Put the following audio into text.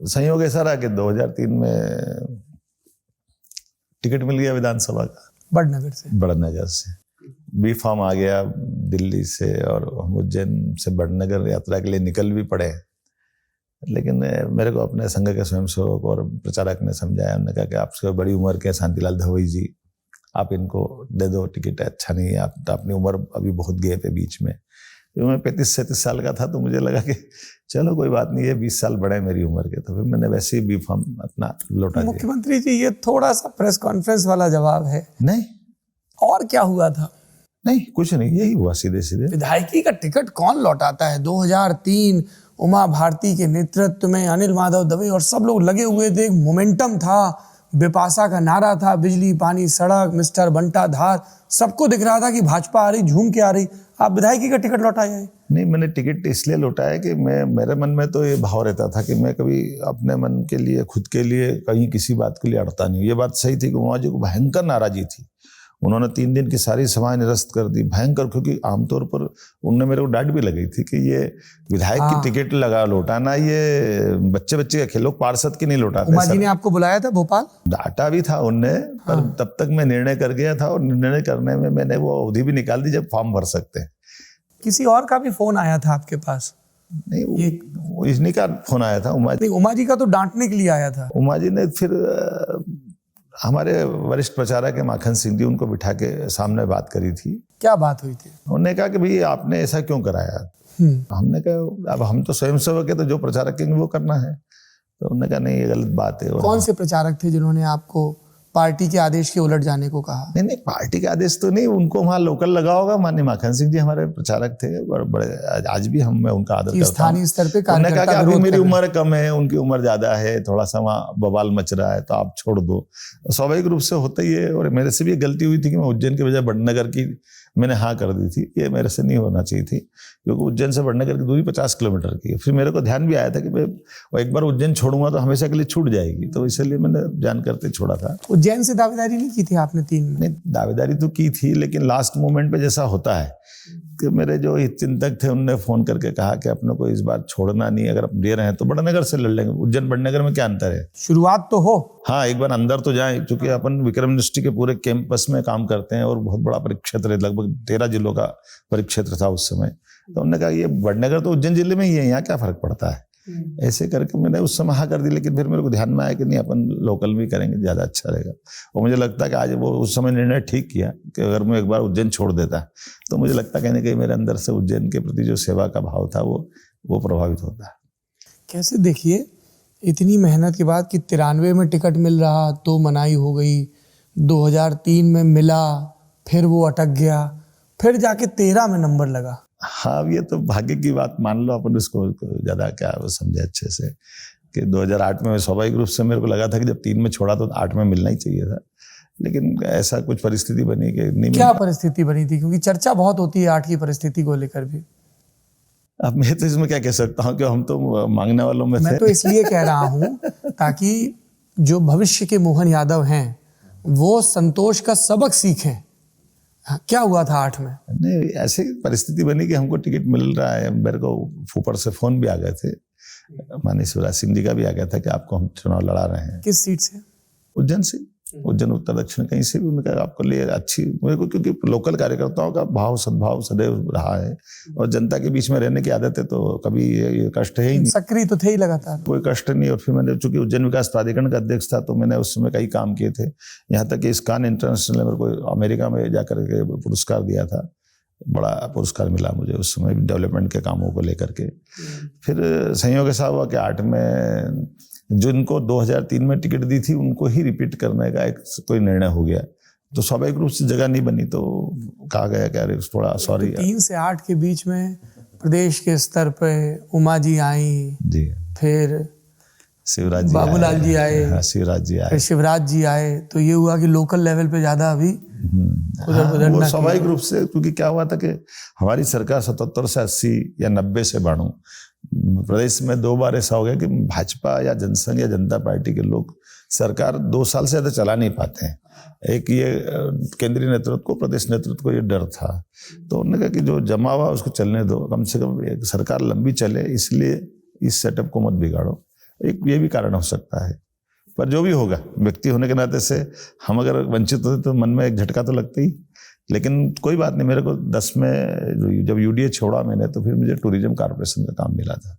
संयोग ऐसा रहा कि 2003 में टिकट मिल गया विधानसभा का बड़नगर से। बी फॉर्म आ गया दिल्ली से और हम उज्जैन से बड़नगर यात्रा के लिए निकल भी पड़े। लेकिन मेरे को अपने संघ के स्वयंसेवक और प्रचारक ने समझाया, उन्होंने कहा कि आपसे बड़ी उम्र के शांतिलाल धवई जी, आप इनको दे दो टिकट, अच्छा नहीं है, आप अपनी उम्र अभी बहुत गैप है बीच में। जब मैं 35-37 साल का था तो मुझे लगा कि चलो कोई बात नहीं है, 20 साल बड़े हैं मेरी उम्र के, तो फिर मैंने वैसे ही बी फॉर्म अपना लौटा दिया। मुख्यमंत्री जी, ये थोड़ा सा प्रेस कॉन्फ्रेंस वाला जवाब है। नहीं, और क्या हुआ था? नहीं कुछ नहीं, यही हुआ सीधे सीधे। विधायकी का टिकट कौन लौटाता है? 2003 उमा भारती के नेतृत्व में अनिल माधव दवे और सब लोग लगे हुए थे, मोमेंटम था, बिपाशा का नारा था, बिजली पानी सड़क, मिस्टर बंटा धार, सबको दिख रहा था कि भाजपा आ रही, झूम के आ रही। आप विधायकी का टिकट लौटाए? नहीं, मैंने टिकट इसलिए लौटाया कि मेरे मन में तो ये भाव रहता था कि मैं कभी अपने मन के लिए, खुद के लिए कहीं किसी बात के लिए अड़ता नहीं। ये बात सही थी कि उमा जी को भयंकर नाराजी थी, उन्होंने 3 दिन की सारी सभाएं निरस्त कर दी, भयंकर, क्योंकि आमतौर पर उनने मेरे को डांट भी लगी थी कि ये विधायक की टिकट लगा लौटाना, ये बच्चे का खेल, लोग पार्षद की नहीं लौटाते। उमा जी ने आपको बुलाया था भोपाल? डांटा भी था उनने, पर तब तक मैं निर्णय कर गया था, और निर्णय करने में मैंने वो अवधि भी निकाल दी जब फॉर्म भर सकते हैं। किसी और का भी फोन आया था आपके पास? नहीं, इन्हीं का फोन आया था। उमा जी का तो डांटने के लिए आया था। उमा जी ने फिर हमारे वरिष्ठ प्रचारक है माखन सिंह जी, उनको बिठा के सामने बात करी थी। क्या बात हुई थी? उन्होंने कहा कि भाई आपने ऐसा क्यों कराया? हमने कहा अब हम तो स्वयंसेवक है, तो जो प्रचारक कहेंगे वो करना है। तो उन्होंने कहा नहीं, ये गलत बात है। कौन से प्रचारक थे जिन्होंने आपको पार्टी के आदेश के उलट जाने को कहा? नहीं, पार्टी के आदेश तो नहीं, उनको वहाँ लोकल लगा होगा। माननीय माखन सिंह जी हमारे प्रचारक थे, बड़े, आज भी मैं उनका आदर करता हूँ। स्थानीय स्तर पे उन्होंने कहा कि अभी मेरी उम्र कम है, उनकी उम्र ज्यादा है, थोड़ा सा वहाँ बवाल मच रहा है, तो आप छोड़ दो। स्वाभाविक रूप से होता ही है। और मेरे से भी गलती हुई थी कि मैं उज्जैन के बजाय बड़नगर की मैंने हाँ कर दी थी। ये मेरे से नहीं होना चाहिए थी, क्योंकि उज्जैन से बड़नगर की दूरी 50 किलोमीटर की है। फिर मेरे को ध्यान भी आया था कि मैं एक बार उज्जैन छोड़ूंगा तो हमेशा के लिए छूट जाएगी, तो इसलिए मैंने जान करते छोड़ा था। उज्जैन से दावेदारी नहीं की थी आपने 3 में? नहीं, दावेदारी तो की थी, लेकिन लास्ट मोमेंट पे जैसा होता है कि मेरे जो चिंतक थे उनने फोन करके कहा कि अपने को इस बार छोड़ना नहीं, अगर आप दे रहे हैं तो बड़नगर से लड़ लेंगे। उज्जैन बड़नगर में क्या अंतर है? शुरुआत तो हो। हाँ, एक बार अंदर तो जाए, क्योंकि अपन विक्रम यूनिवर्सिटी के पूरे कैंपस में काम करते हैं और बहुत बड़ा परिक्षेत्र है, लगभग 13 जिलों का परिक्षेत्र था उस समय। तो उन्होंने कहा ये बड़नगर तो उज्जैन जिले में ही है, यहाँ क्या फर्क पड़ता है? ऐसे करके मैंने उस समय हाँ कर दी। लेकिन फिर मेरे को ध्यान में आया कि नहीं, अपन लोकल में करेंगे, ज़्यादा अच्छा रहेगा। और मुझे लगता है कि आज वो उस समय निर्णय ठीक किया कि अगर मैं एक बार उज्जैन छोड़ देता तो मुझे लगता कहीं ना कहीं मेरे अंदर से उज्जैन के प्रति जो सेवा का भाव था वो प्रभावित होता। कैसे देखिए, इतनी मेहनत के बाद कि 93 में टिकट मिल रहा तो मनाही हो गई, 2003 में मिला, फिर वो अटक गया, फिर जाके 13 में नंबर लगा। हाँ, ये तो भाग्य की बात मान लो, अपन उसको ज्यादा क्या समझे अच्छे से कि 2008 में स्वाभाविक रूप से मेरे को लगा था कि जब 3 में छोड़ा तो 8 में मिलना ही चाहिए था, लेकिन ऐसा कुछ परिस्थिति बनी कि नहीं। क्या परिस्थिति बनी थी? क्योंकि चर्चा बहुत होती है 8 की परिस्थिति को लेकर भी। अब मैं तो इसमें क्या कह सकता हूँ कि हम तो मांगने वालों में थे। मैं तो इसलिए कह रहा हूँ ताकि जो भविष्य के मोहन यादव हैं वो संतोष का सबक सीखें। क्या हुआ था 8 में? नहीं, ऐसी परिस्थिति बनी कि हमको टिकट मिल रहा है। मेरे को ऊपर से फोन भी आ गए थे, माननीय शिवराज सिंह जी का भी आ गया था कि आपको हम चुनाव लड़ा रहे हैं। किस सीट से? उज्जैन से, उज्जैन उत्तर दक्षिण कहीं से भी। उनका आपको लिए अच्छी, मेरे को क्योंकि लोकल कार्यकर्ताओं का भाव सद्भाव सदैव रहा है और जनता के बीच में रहने की आदत है, तो कभी ये कष्ट है ही नहीं। सक्रिय तो थे ही लगातार, कोई कष्ट नहीं। और फिर मैंने चूंकि उज्जैन विकास प्राधिकरण का अध्यक्ष था, तो मैंने उस समय कई काम किए थे। यहाँ तक कि इस्कॉन इंटरनेशनल ने मेरे को अमेरिका में जाकर के पुरस्कार दिया था, बड़ा पुरस्कार मिला मुझे उस समय डेवलपमेंट के कामों को लेकर के। फिर संयोग ऐसा हुआ कि 8 में जिनको 2003 में टिकट दी थी उनको ही रिपीट करने का एक कोई निर्णय हो गया, तो स्वाभाविक रूप से जगह नहीं बनी, तो कहा गया कि अरे थोड़ा सॉरी। 3 से 8 के बीच में प्रदेश के स्तर पे उमा जी आई जी, फिर शिवराज जी, बाबूलाल जी आए, हाँ, शिवराज जी आए, शिवराज जी आए, तो ये हुआ कि लोकल लेवल पे ज्यादा अभी वो स्वाभाविक रूप से, क्योंकि क्या हुआ था कि हमारी सरकार 77 से 80 या 90 से 92 प्रदेश में 2 बार ऐसा हो गया कि भाजपा या जनसंघ या जनता पार्टी के लोग सरकार 2 साल से ज्यादा चला नहीं पाते हैं। एक ये केंद्रीय नेतृत्व को, प्रदेश नेतृत्व को ये डर था, तो उन्होंने कहा कि जो जमा हुआ उसको चलने दो, कम से कम एक सरकार लंबी चले, इसलिए इस सेटअप को मत बिगाड़ो। एक ये भी कारण हो सकता है। पर जो भी होगा, व्यक्ति होने के नाते से हम अगर वंचित होते तो मन में एक झटका तो लगता ही। लेकिन कोई बात नहीं, मेरे को 10 में जब यूडीए छोड़ा मैंने तो फिर मुझे टूरिज्म कॉर्पोरेशन का काम मिला था।